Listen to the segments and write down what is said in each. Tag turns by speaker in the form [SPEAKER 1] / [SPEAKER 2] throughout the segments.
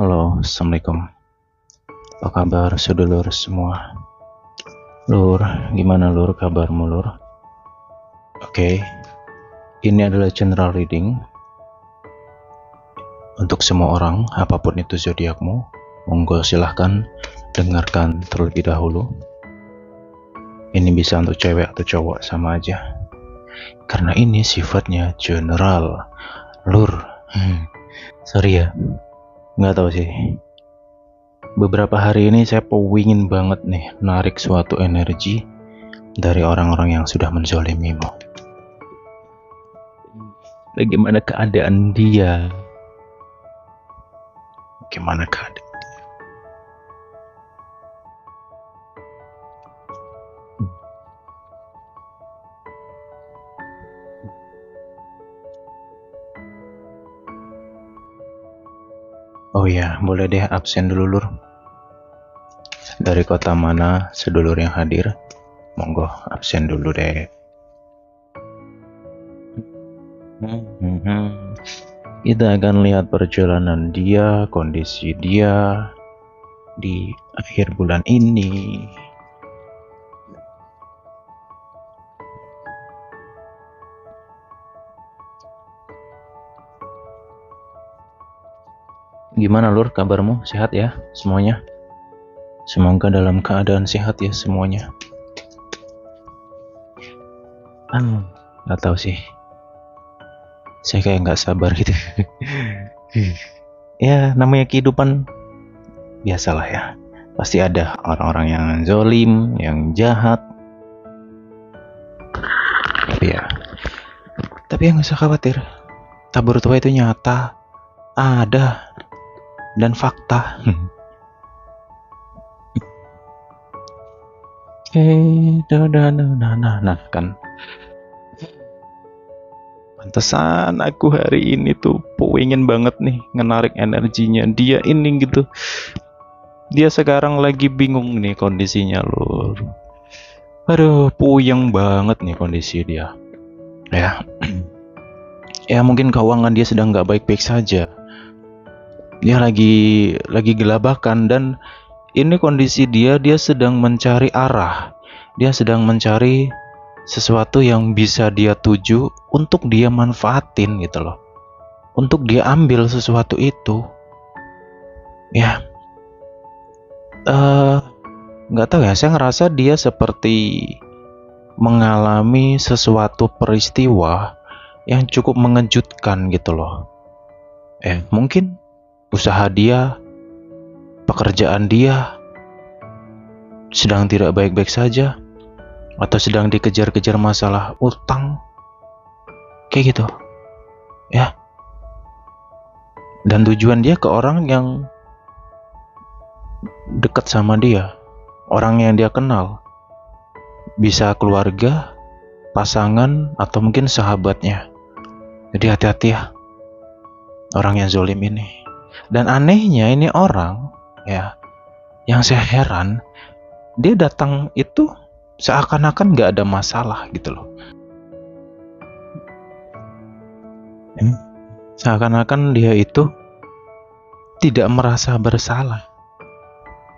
[SPEAKER 1] Halo, Assalamualaikum. Apa kabar sedulur semua? Lur, gimana lur kabarmu lur? Oke, ini adalah general reading untuk semua orang, apapun itu zodiakmu. Monggo silahkan dengarkan terlebih dahulu. Ini bisa untuk cewek atau cowok sama aja, karena ini sifatnya general. Lur, sorry ya, nggak tahu sih. Beberapa hari ini saya pengen banget nih narik suatu energi dari orang-orang yang sudah menzolimimu. Bagaimana keadaan dia? Bagaimana keadaan? Oh ya, boleh deh absen dulu lur. Dari kota mana sedulur yang hadir? Monggo absen dulu deh. Kita akan lihat perjalanan dia, kondisi dia di akhir bulan ini. Gimana lur kabarmu? Sehat ya semuanya? Semoga dalam keadaan sehat ya semuanya. Gak tahu sih. Saya kayak nggak sabar gitu. Ya namanya kehidupan, biasalah ya. Pasti ada orang-orang yang zolim, yang jahat. Tapi yang nggak usah khawatir. Tabur tua itu nyata, ada, dan fakta. Nah kan. Pantesan aku hari ini tuh pengen banget nih ngenarik energinya dia ini gitu. Dia sekarang lagi bingung nih kondisinya lur. Aduh, puyeng banget nih kondisi dia. Ya, ya mungkin keuangan dia sedang nggak baik-baik saja. Dia lagi gelabakan dan ini kondisi dia sedang mencari arah. Dia sedang mencari sesuatu yang bisa dia tuju untuk dia manfaatin gitu loh, untuk dia ambil sesuatu itu ya. Nggak tahu ya, saya ngerasa dia seperti mengalami sesuatu peristiwa yang cukup mengejutkan gitu loh. Mungkin usaha dia, pekerjaan dia sedang tidak baik-baik saja, atau sedang dikejar-kejar masalah utang kayak gitu ya. Dan tujuan dia ke orang yang dekat sama dia, orang yang dia kenal, bisa keluarga, pasangan, atau mungkin sahabatnya. Jadi hati-hati ya orang yang zolim ini. Dan anehnya ini orang ya, yang saya heran, dia datang itu seakan-akan gak ada masalah gitu loh. Seakan-akan dia itu tidak merasa bersalah.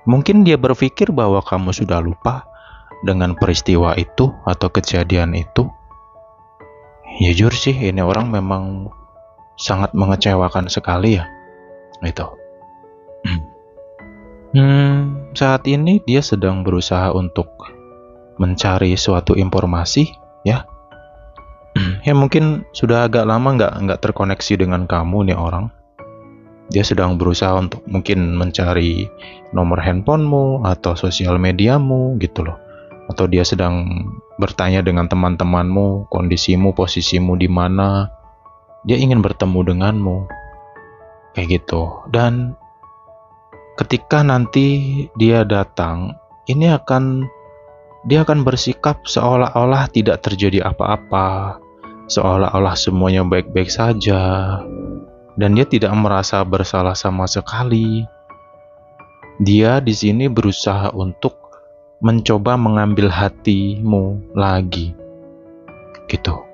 [SPEAKER 1] Mungkin dia berpikir bahwa kamu sudah lupa dengan peristiwa itu atau kejadian itu. Jujur sih ini orang memang sangat mengecewakan sekali ya. Itu. Saat ini dia sedang berusaha untuk mencari suatu informasi ya. Ya mungkin sudah agak lama nggak terkoneksi dengan kamu nih orang. Dia sedang berusaha untuk mungkin mencari nomor handphonemu atau sosial mediamu gitu loh. Atau dia sedang bertanya dengan teman-temanmu, kondisimu, posisimu di mana. Dia ingin bertemu denganmu. Kayak gitu. Dan ketika nanti dia datang, dia akan bersikap seolah-olah tidak terjadi apa-apa, seolah-olah semuanya baik-baik saja, dan dia tidak merasa bersalah sama sekali. Dia di sini berusaha untuk mencoba mengambil hatimu lagi, gitu.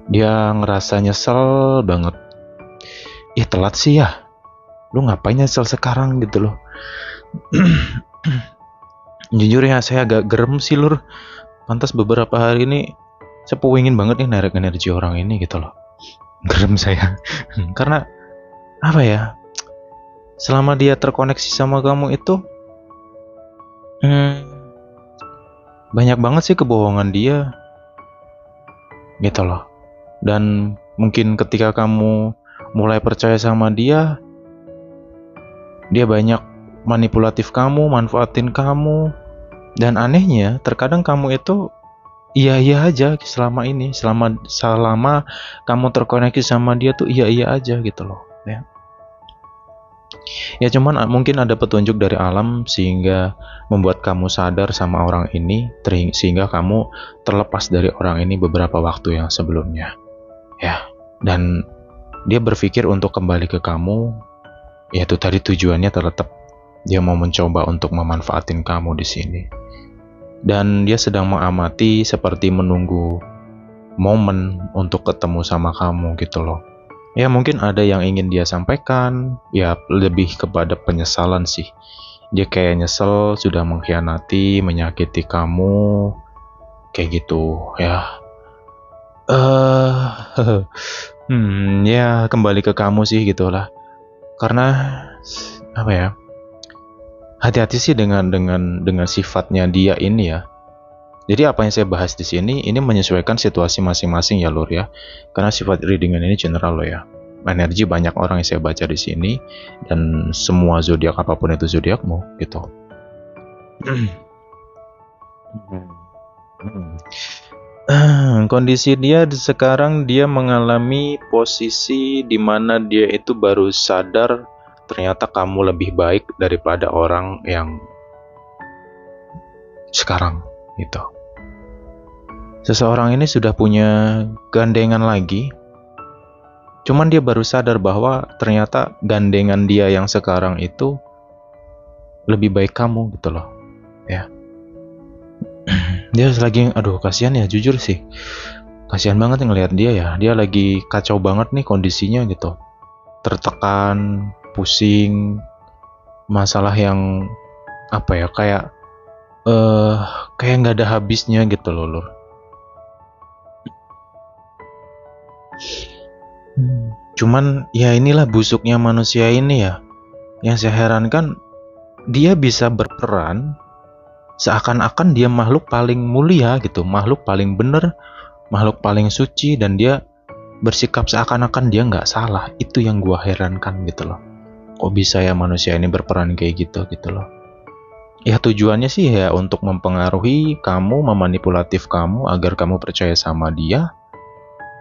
[SPEAKER 1] Dia ngerasa nyesel banget. Telat sih ya. Lu ngapain nyesel sekarang gitu loh. Jujur ya, saya agak gerem sih Lur. Pantas beberapa hari ini saya pengen banget nih narik energi orang ini gitu loh. Gerem saya. Karena apa ya, selama dia terkoneksi sama kamu itu banyak banget sih kebohongan dia gitu loh. Dan mungkin ketika kamu mulai percaya sama dia, dia banyak manipulatif kamu, manfaatin kamu. Dan anehnya, terkadang kamu itu iya aja selama ini, selama kamu terkoneksi sama dia tuh iya aja gitu loh, ya. Ya cuman mungkin ada petunjuk dari alam sehingga membuat kamu sadar sama orang ini, sehingga kamu terlepas dari orang ini beberapa waktu yang sebelumnya. Ya, dan dia berpikir untuk kembali ke kamu, yaitu tadi tujuannya tetap dia mau mencoba untuk memanfaatin kamu di sini. Dan dia sedang mengamati seperti menunggu momen untuk ketemu sama kamu gitu loh. Ya mungkin ada yang ingin dia sampaikan, ya lebih kepada penyesalan sih. Dia kayak nyesel sudah mengkhianati, menyakiti kamu, kayak gitu ya. Ya kembali ke kamu sih gitulah. Karena apa ya? Hati-hati sih dengan sifatnya dia ini ya. Jadi apa yang saya bahas di sini ini menyesuaikan situasi masing-masing ya Lur ya. Karena sifat readingan ini general loh ya. Energi banyak orang yang saya baca di sini dan semua zodiak apapun itu zodiakmu gitu. Kondisi dia sekarang, dia mengalami posisi di mana dia itu baru sadar ternyata kamu lebih baik daripada orang yang sekarang gitu. Seseorang ini sudah punya gandengan lagi, cuman dia baru sadar bahwa ternyata gandengan dia yang sekarang itu lebih baik kamu gitu loh ya. Dia lagi, aduh kasihan ya, jujur sih kasihan banget ngelihat dia ya. Dia lagi kacau banget nih kondisinya gitu, tertekan, pusing, masalah yang apa ya, kayak nggak ada habisnya gitu loh Lur. Cuman ya inilah busuknya manusia ini ya. Yang saya herankan, dia bisa berperan seakan-akan dia makhluk paling mulia gitu, makhluk paling bener, makhluk paling suci, dan dia bersikap seakan-akan dia nggak salah. Itu yang gua herankan gitu loh. Kok bisa ya manusia ini berperan kayak gitu loh. Ya tujuannya sih ya untuk mempengaruhi kamu, memanipulatif kamu agar kamu percaya sama dia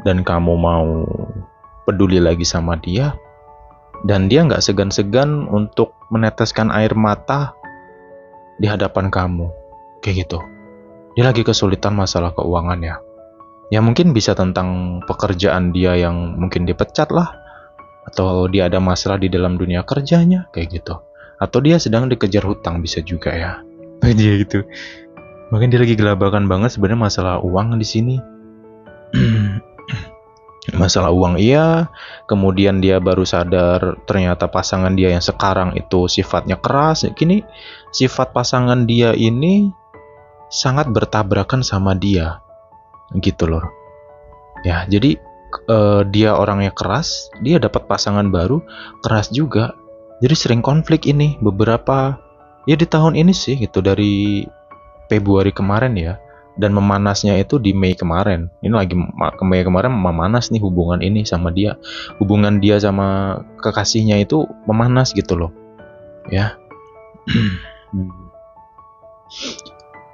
[SPEAKER 1] dan kamu mau peduli lagi sama dia. Dan dia nggak segan-segan untuk meneteskan air mata di hadapan kamu kayak gitu. Dia lagi kesulitan masalah keuangan ya. Ya mungkin bisa tentang pekerjaan dia yang mungkin dipecat lah, atau dia ada masalah di dalam dunia kerjanya kayak gitu, atau dia sedang dikejar hutang, bisa juga ya. Dia gitu. Mungkin dia lagi gelabakan banget sebenarnya masalah uang di sini. Masalah uang iya, kemudian dia baru sadar ternyata pasangan dia yang sekarang itu sifatnya keras. Kini sifat pasangan dia ini sangat bertabrakan sama dia gitu loh ya. Jadi dia orangnya keras, dia dapat pasangan baru keras juga, jadi sering konflik ini beberapa ya di tahun ini sih gitu, dari Februari kemarin ya. Dan memanasnya itu di Mei kemarin. Ini lagi ke Mei kemarin memanas nih hubungan ini sama dia. Hubungan dia sama kekasihnya itu memanas gitu loh. Ya.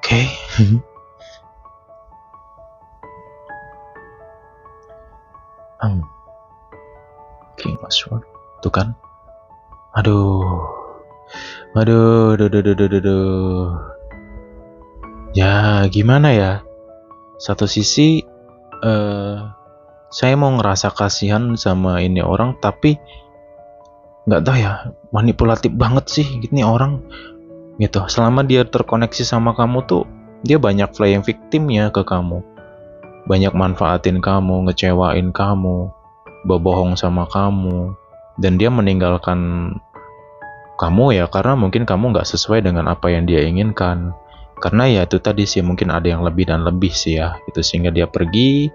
[SPEAKER 1] Oke. Oke, masuk. Tuh kan. Aduh. Ya gimana ya, satu sisi saya mau ngerasa kasihan sama ini orang, tapi nggak tahu ya, manipulatif banget sih gini orang gitu. Selama dia terkoneksi sama kamu tuh dia banyak playing victimnya ke kamu, banyak manfaatin kamu, ngecewain kamu, berbohong sama kamu, dan dia meninggalkan kamu ya karena mungkin kamu nggak sesuai dengan apa yang dia inginkan. Karena ya itu tadi sih, mungkin ada yang lebih dan lebih sih ya, itu sehingga dia pergi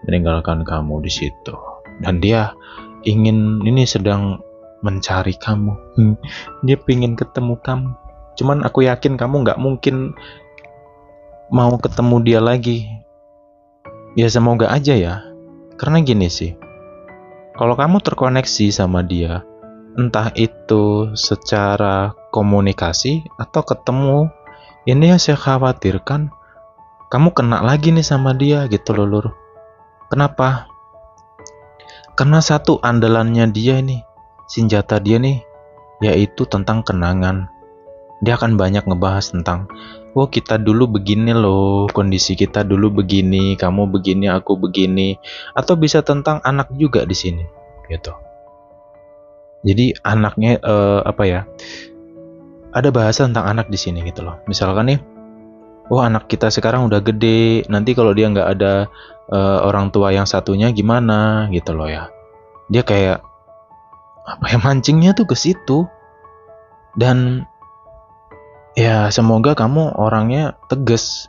[SPEAKER 1] meninggalkan kamu di situ. Dan dia sedang mencari kamu. Dia pengen ketemu kamu. Cuman aku yakin kamu nggak mungkin mau ketemu dia lagi. Ya semoga aja ya. Karena gini sih, kalau kamu terkoneksi sama dia, entah itu secara komunikasi atau ketemu, ini yang saya khawatirkan kamu kena lagi nih sama dia gitu loh, Lur. Kenapa? Karena satu andalannya dia nih, senjata dia nih, yaitu tentang kenangan. Dia akan banyak ngebahas tentang, oh kita dulu begini loh, kondisi kita dulu begini, kamu begini, aku begini. Atau bisa tentang anak juga di sini, gitu. Jadi anaknya ada bahasa tentang anak di sini gitu loh. Misalkan nih, anak kita sekarang udah gede, nanti kalau dia nggak ada orang tua yang satunya gimana gitu loh ya. Dia kayak mancingnya tuh ke situ. Dan ya semoga kamu orangnya tegas.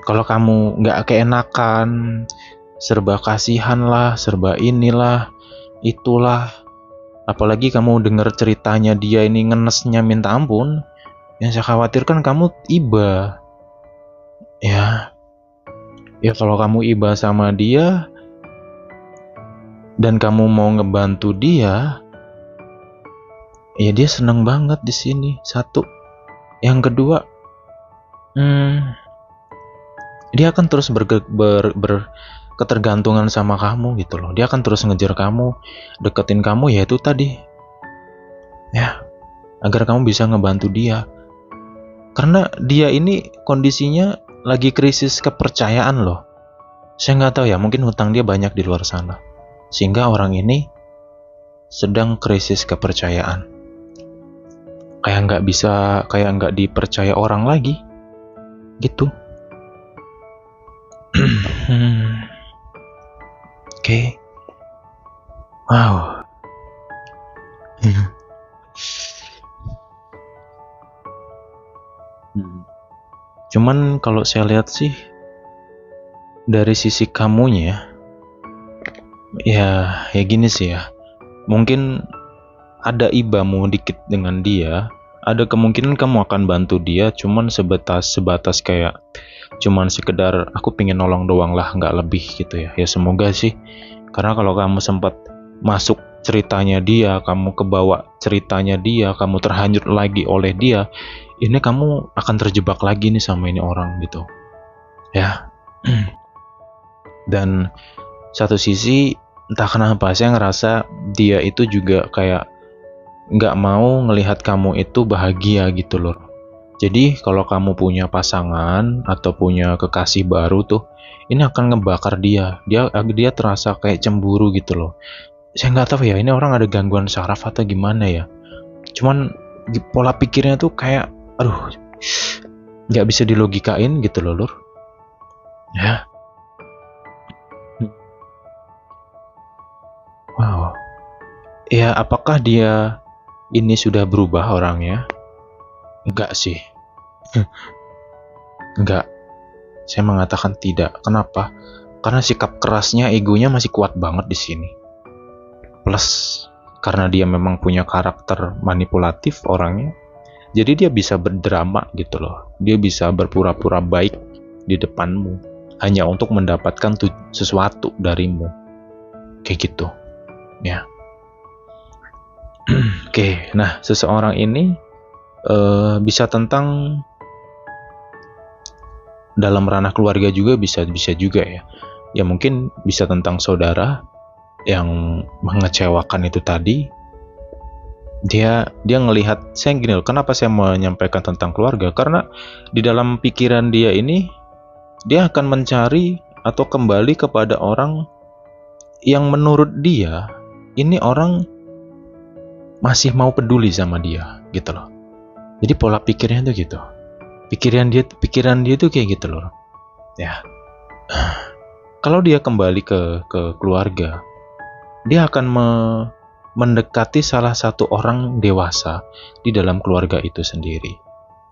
[SPEAKER 1] Kalau kamu nggak keenakan, serba kasihan lah, serba inilah, itulah. Apalagi kamu dengar ceritanya dia ini ngenesnya minta ampun, yang saya khawatirkan kamu iba. Ya kalau kamu iba sama dia dan kamu mau ngebantu dia, ya dia seneng banget di sini. Satu, yang kedua, dia akan terus ketergantungan sama kamu gitu loh. Dia akan terus ngejar kamu, deketin kamu, ya itu tadi. Ya, agar kamu bisa ngebantu dia. Karena dia ini kondisinya lagi krisis kepercayaan loh. Saya nggak tahu ya, mungkin hutang dia banyak di luar sana. Sehingga orang ini sedang krisis kepercayaan. Kayak nggak dipercaya orang lagi. Gitu. Oke. Wow. Cuman kalau saya lihat sih dari sisi kamunya, ya gini sih ya. Mungkin ada ibamu dikit dengan dia, ada kemungkinan kamu akan bantu dia, cuman sebatas kayak cuman sekedar aku pingin nolong doang lah, nggak lebih gitu ya. Ya semoga sih, karena kalau kamu sempat masuk ceritanya dia, kamu kebawa ceritanya dia, kamu terhanyut lagi oleh dia, ini kamu akan terjebak lagi nih sama ini orang gitu ya. Dan satu sisi entah kenapa saya ngerasa dia itu juga kayak nggak mau ngelihat kamu itu bahagia gitu loh. Jadi kalau kamu punya pasangan atau punya kekasih baru tuh, ini akan ngebakar dia. Dia terasa kayak cemburu gitu loh. Saya nggak tahu ya, ini orang ada gangguan saraf atau gimana ya. Cuman pola pikirnya tuh kayak, aduh, nggak bisa dilogikain gitu loh, Lur. Ya. Wow. Ya, apakah dia ini sudah berubah orangnya? Enggak sih. Enggak. Saya mengatakan tidak. Kenapa? Karena sikap kerasnya, egonya masih kuat banget di sini. Plus karena dia memang punya karakter manipulatif orangnya. Jadi dia bisa berdrama gitu loh. Dia bisa berpura-pura baik di depanmu hanya untuk mendapatkan sesuatu darimu. Kayak gitu. Ya. Oke, nah seseorang ini bisa tentang dalam ranah keluarga juga bisa juga ya. Ya mungkin bisa tentang saudara yang mengecewakan itu tadi. Dia ngelihat, saya gini loh, kenapa saya menyampaikan tentang keluarga? Karena di dalam pikiran dia ini, dia akan mencari atau kembali kepada orang yang menurut dia ini orang masih mau peduli sama dia gitu loh. Jadi pola pikirnya tuh gitu. Pikiran dia tuh kayak gitu loh. Ya. Kalau dia kembali ke keluarga, dia akan mendekati salah satu orang dewasa di dalam keluarga itu sendiri.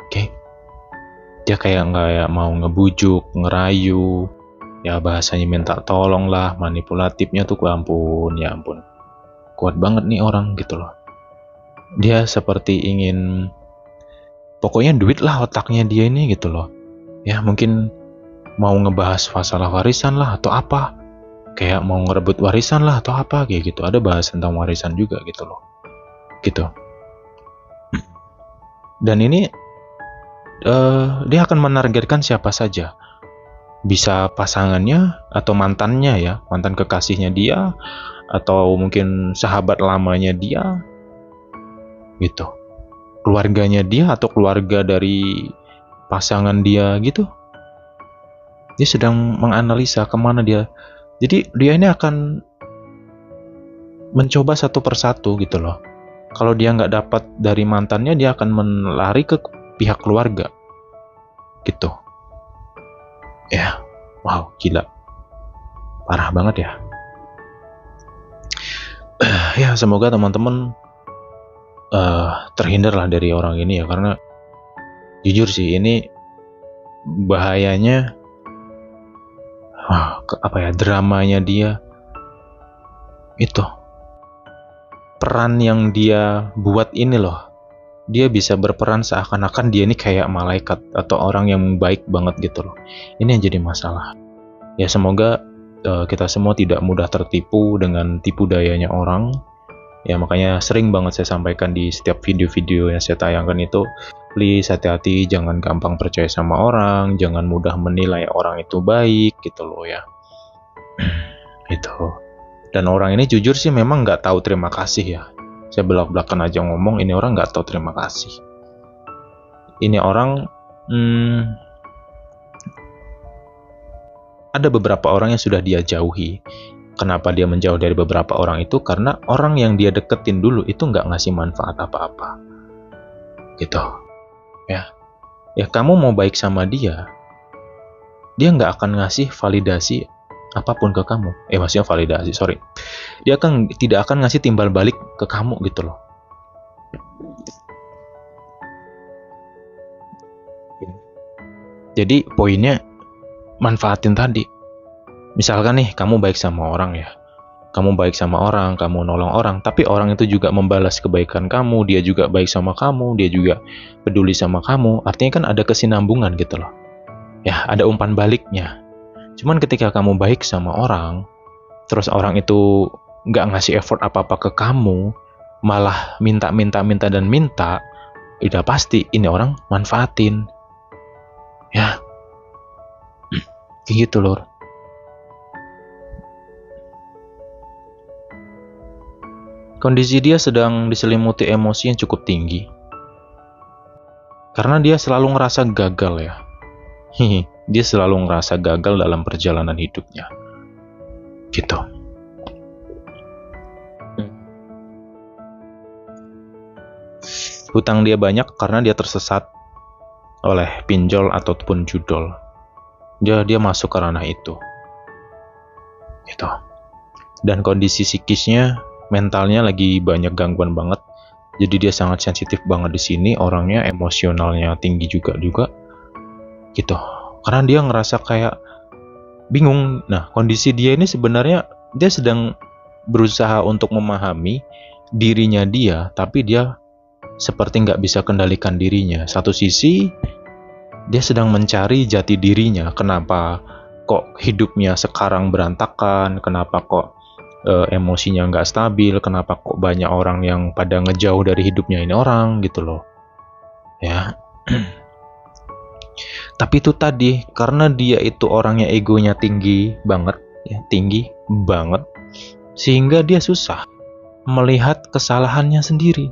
[SPEAKER 1] Oke? Dia kayak mau ngebujuk, ngerayu, ya bahasanya minta tolong lah, manipulatifnya tuh ya ampun. Kuat banget nih orang gitu loh. Dia seperti ingin, pokoknya duit lah otaknya dia ini gitu loh. Ya mungkin mau ngebahas masalah warisan lah atau apa. Kayak mau ngerebut warisan lah atau apa kayak gitu. Ada bahas tentang warisan juga gitu loh. Gitu. Dan ini dia akan menargetkan siapa saja. Bisa pasangannya atau mantannya ya, mantan kekasihnya dia, atau mungkin sahabat lamanya dia, gitu. Keluarganya dia atau keluarga dari pasangan dia gitu. Dia sedang menganalisa kemana dia. Jadi dia ini akan mencoba satu persatu gitu loh. Kalau dia nggak dapat dari mantannya, dia akan melari ke pihak keluarga gitu. Ya, wow, gila, parah banget ya. Ya semoga teman-teman terhindarlah dari orang ini ya, karena jujur sih ini bahayanya, dramanya dia itu, peran yang dia buat ini loh. Dia bisa berperan seakan-akan dia ini kayak malaikat atau orang yang baik banget gitu loh. Ini yang jadi masalah. Ya semoga kita semua tidak mudah tertipu dengan tipu dayanya orang. Ya makanya sering banget saya sampaikan di setiap video-video yang saya tayangkan itu, please hati-hati, jangan gampang percaya sama orang, jangan mudah menilai orang itu baik gitu loh ya. Gitu. Dan orang ini jujur sih memang nggak tahu terima kasih ya. Saya belak-belakan aja ngomong, ini orang nggak tahu terima kasih. Ini orang, ada beberapa orang yang sudah dia jauhi. Kenapa dia menjauh dari beberapa orang itu? Karena orang yang dia deketin dulu itu nggak ngasih manfaat apa-apa. Gitu. Ya, kamu mau baik sama dia nggak akan ngasih validasi apapun ke kamu. Maksudnya validasi, sorry. Dia tidak akan ngasih timbal balik ke kamu gitu loh. Jadi poinnya manfaatin tadi. Misalkan nih kamu baik sama orang ya. Kamu baik sama orang, kamu nolong orang, tapi orang itu juga membalas kebaikan kamu, dia juga baik sama kamu, dia juga peduli sama kamu. Artinya kan ada kesinambungan gitu loh. Ya, ada umpan baliknya. Cuman ketika kamu baik sama orang, terus orang itu nggak ngasih effort apa-apa ke kamu, malah minta, udah pasti ini orang manfaatin. Ya, kayak gitu loh. Kondisi dia sedang diselimuti emosi yang cukup tinggi. Karena dia selalu ngerasa gagal ya. Dia selalu ngerasa gagal dalam perjalanan hidupnya. Gitu. Hutang dia banyak karena dia tersesat oleh pinjol ataupun judol. Dia masuk ke ranah itu. Gitu. Dan kondisi psikisnya, mentalnya lagi banyak gangguan banget. Jadi dia sangat sensitif banget di sini, orangnya emosionalnya tinggi juga. Gitu. Karena dia ngerasa kayak bingung. Nah, kondisi dia ini sebenarnya dia sedang berusaha untuk memahami dirinya dia, tapi dia seperti nggak bisa kendalikan dirinya. Satu sisi, dia sedang mencari jati dirinya. Kenapa kok hidupnya sekarang berantakan? Kenapa kok emosinya nggak stabil? Kenapa kok banyak orang yang pada ngejauh dari hidupnya ini orang gitu loh. Ya. Tapi itu tadi, karena dia itu orangnya egonya tinggi banget, sehingga dia susah melihat kesalahannya sendiri.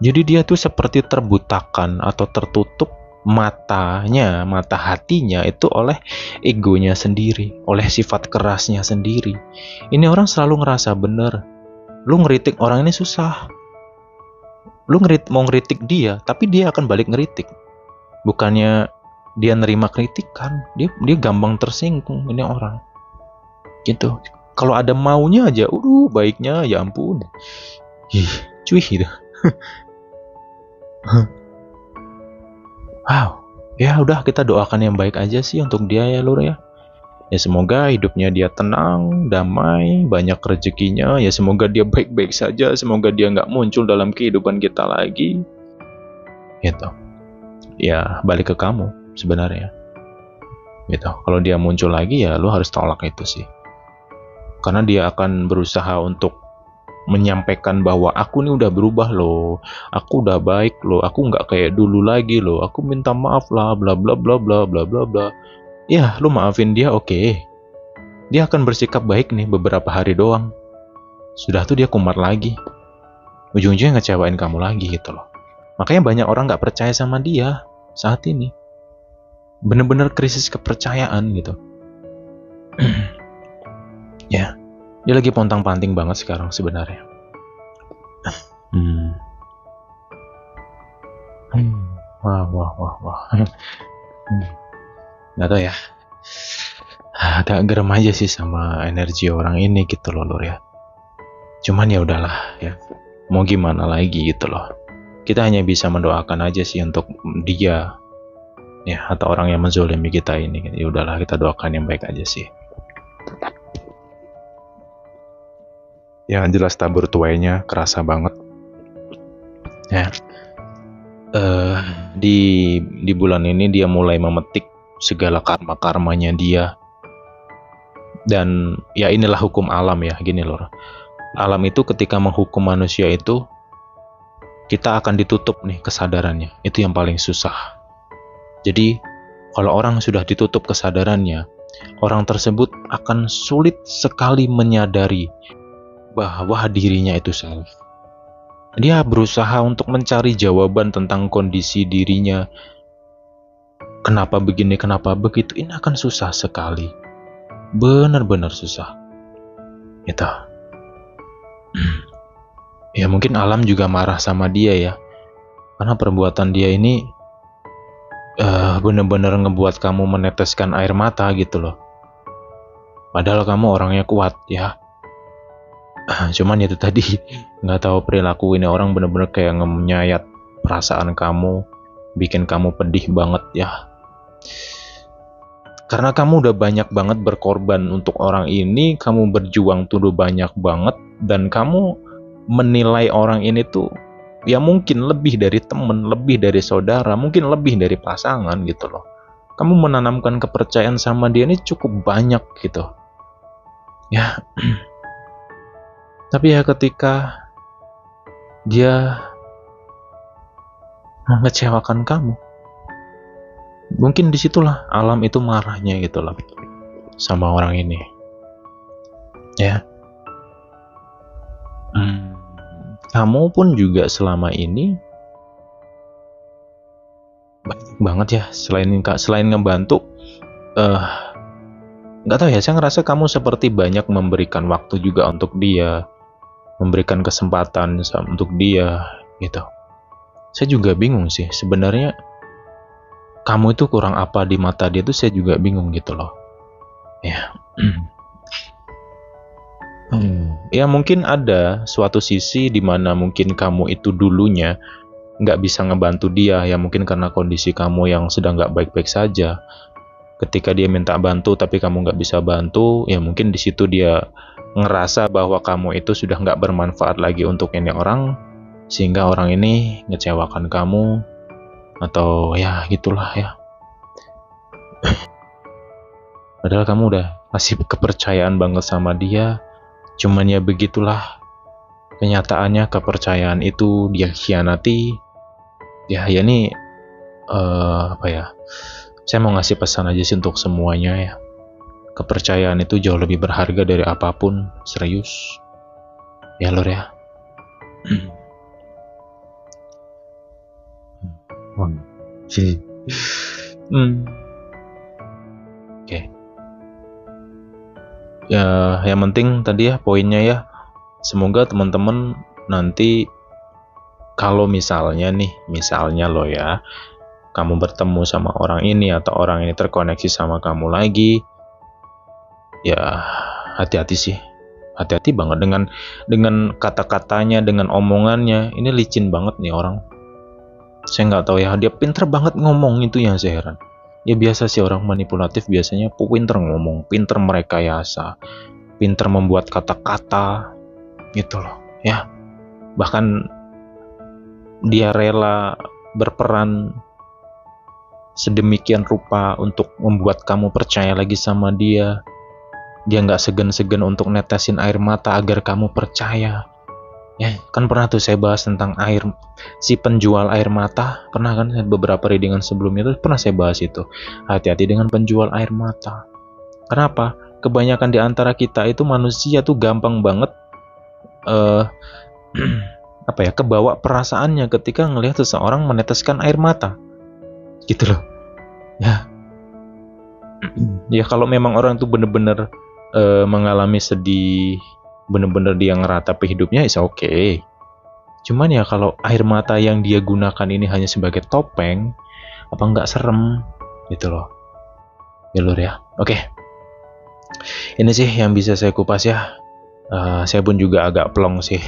[SPEAKER 1] Jadi dia tuh seperti terbutakan atau tertutup mata hatinya itu oleh egonya sendiri, oleh sifat kerasnya sendiri. Ini orang selalu ngerasa bener. Lu ngeritik orang ini susah. Lu mau ngeritik dia, tapi dia akan balik ngeritik. Bukannya dia nerima kritikan, dia gampang tersinggung ini orang. Gitu. Kalau ada maunya aja, baiknya ya ampun. Ih, cuy gitu. Wow. Ya udah, kita doakan yang baik aja sih untuk dia ya Lur ya. Ya semoga hidupnya dia tenang, damai, banyak rezekinya. Ya semoga dia baik-baik saja. Semoga dia nggak muncul dalam kehidupan kita lagi. Gitu. Ya balik ke kamu sebenarnya. Gitu. Kalau dia muncul lagi ya lu harus tolak itu sih. Karena dia akan berusaha untuk menyampaikan bahwa aku nih udah berubah loh, aku udah baik loh, aku nggak kayak dulu lagi loh, aku minta maaf lah, bla bla bla bla bla bla bla. Ya, lu maafin dia, oke. Dia akan bersikap baik nih beberapa hari doang. Sudah tuh dia kumat lagi. Ujung-ujungnya ngecewain kamu lagi gitu loh. Makanya banyak orang nggak percaya sama dia saat ini. Bener-bener krisis kepercayaan gitu. Ya, dia lagi pontang-panting banget sekarang sebenarnya. Wah. Nggak tahu ya. Agak gerem aja sih sama energi orang ini gitu loh Lur ya. Cuman ya udahlah ya. Mau gimana lagi gitu loh. Kita hanya bisa mendoakan aja sih untuk dia ya, atau orang yang menzolimi kita ini. Ya udahlah, kita doakan yang baik aja sih. Yang jelas tabur tuainya kerasa banget. Ya. Di bulan ini dia mulai memetik segala karma-karmanya dia. Dan ya inilah hukum alam ya, gini loh. Alam itu ketika menghukum manusia itu, kita akan ditutup nih kesadarannya. Itu yang paling susah. Jadi kalau orang sudah ditutup kesadarannya, orang tersebut akan sulit sekali menyadari bahwa dirinya itu salah. Dia berusaha untuk mencari jawaban tentang kondisi dirinya. Kenapa begini, kenapa begitu, ini akan susah sekali. Benar-benar susah. Gitu. Ya mungkin alam juga marah sama dia ya. Karena perbuatan dia ini benar-benar ngebuat kamu meneteskan air mata gitu loh. Padahal kamu orangnya kuat ya. Cuman itu tadi, nggak tahu perilaku ini orang bener-bener kayak menyayat perasaan kamu, bikin kamu pedih banget ya. Karena kamu udah banyak banget berkorban untuk orang ini, kamu berjuang tuh banyak banget, dan kamu menilai orang ini tuh ya mungkin lebih dari temen, lebih dari saudara, mungkin lebih dari pasangan gitu loh. Kamu menanamkan kepercayaan sama dia ini cukup banyak gitu. Ya. Tapi ya ketika dia mengecewakan kamu, mungkin disitulah alam itu marahnya gitu loh sama orang ini. Ya. Kamu pun juga selama ini banyak banget ya, selain ngebantu, nggak tahu ya, saya ngerasa kamu seperti banyak memberikan waktu juga untuk dia, memberikan kesempatan untuk dia gitu. Saya juga bingung sih sebenarnya kamu itu kurang apa di mata dia, tuh saya juga bingung gitu loh ya. Ya mungkin ada suatu sisi di mana mungkin kamu itu dulunya nggak bisa ngebantu dia ya, mungkin karena kondisi kamu yang sedang nggak baik-baik saja. Ketika dia minta bantu tapi kamu nggak bisa bantu, ya mungkin di situ dia ngerasa bahwa kamu itu sudah nggak bermanfaat lagi untuk ini orang, sehingga orang ini ngecewakan kamu, atau ya gitulah ya. Padahal kamu udah kasih kepercayaan banget sama dia, cuman ya begitulah kenyataannya, kepercayaan itu dia khianati. Ya ini apa ya? Saya mau ngasih pesan aja sih untuk semuanya ya. Kepercayaan itu jauh lebih berharga dari apapun, serius. Ya Lur ya. Oke. Ya, yang penting tadi ya poinnya ya. Semoga teman-teman nanti kalau misalnya lo ya, kamu bertemu sama orang ini atau orang ini terkoneksi sama kamu lagi, ya hati-hati sih. Hati-hati banget dengan kata-katanya, dengan omongannya. Ini licin banget nih orang. Saya nggak tahu ya, dia pinter banget ngomong, itu yang saya heran. Ya biasa sih, orang manipulatif biasanya pinter ngomong, pinter merekayasa, pinter membuat kata-kata gitu loh ya. Bahkan dia rela berperan sedemikian rupa untuk membuat kamu percaya lagi sama dia. Dia nggak segan-segan untuk netesin air mata agar kamu percaya. Ya, kan pernah tuh saya bahas tentang si penjual air mata. Pernah kan, beberapa readingan sebelumnya tuh pernah saya bahas itu. Hati-hati dengan penjual air mata. Kenapa? Kebanyakan di antara kita itu manusia tuh gampang banget kebawa perasaannya ketika ngelihat seseorang meneteskan air mata. Gitu loh. Ya. Ya kalau memang orang tuh bener-bener mengalami sedih, bener-bener dia ngeratapi hidupnya, is okay. Cuman ya kalau air mata yang dia gunakan ini hanya sebagai topeng, apa nggak serem gitu loh ya lur ya. Oke. Ini sih yang bisa saya kupas ya. Saya pun juga agak plong sih.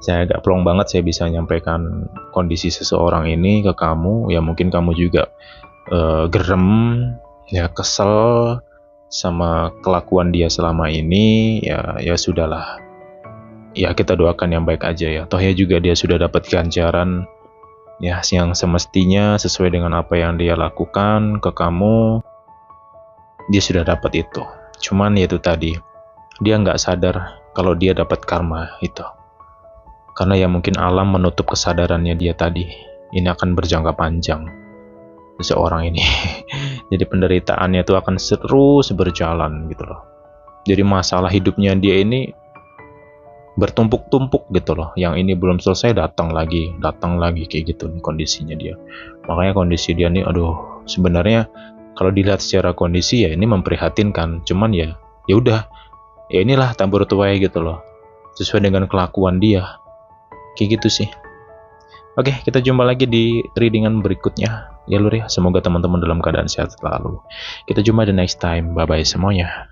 [SPEAKER 1] Saya agak plong banget saya bisa nyampaikan kondisi seseorang ini ke kamu. Ya mungkin kamu juga gerem, ya kesel sama kelakuan dia selama ini. Ya sudahlah. Ya kita doakan yang baik aja ya. Toh ya juga dia sudah dapat ganjaran ya yang semestinya sesuai dengan apa yang dia lakukan ke kamu. Dia sudah dapat itu. Cuman ya itu tadi, dia nggak sadar kalau dia dapat karma itu. Karena ya mungkin alam menutup kesadarannya dia tadi. Ini akan berjangka panjang seseorang ini. Jadi penderitaannya itu akan terus berjalan gitu loh. Jadi masalah hidupnya dia ini bertumpuk-tumpuk gitu loh. Yang ini belum selesai datang lagi kayak gitu nih kondisinya dia. Makanya kondisi dia nih, aduh, sebenarnya kalau dilihat secara kondisi ya ini memprihatinkan. Cuman ya udah, ya inilah tabur tuai gitu loh. Sesuai dengan kelakuan dia. Kayak gitu sih. Oke, kita jumpa lagi di readingan berikutnya. Ya lur ya, semoga teman-teman dalam keadaan sehat selalu. Kita jumpa the next time. Bye-bye semuanya.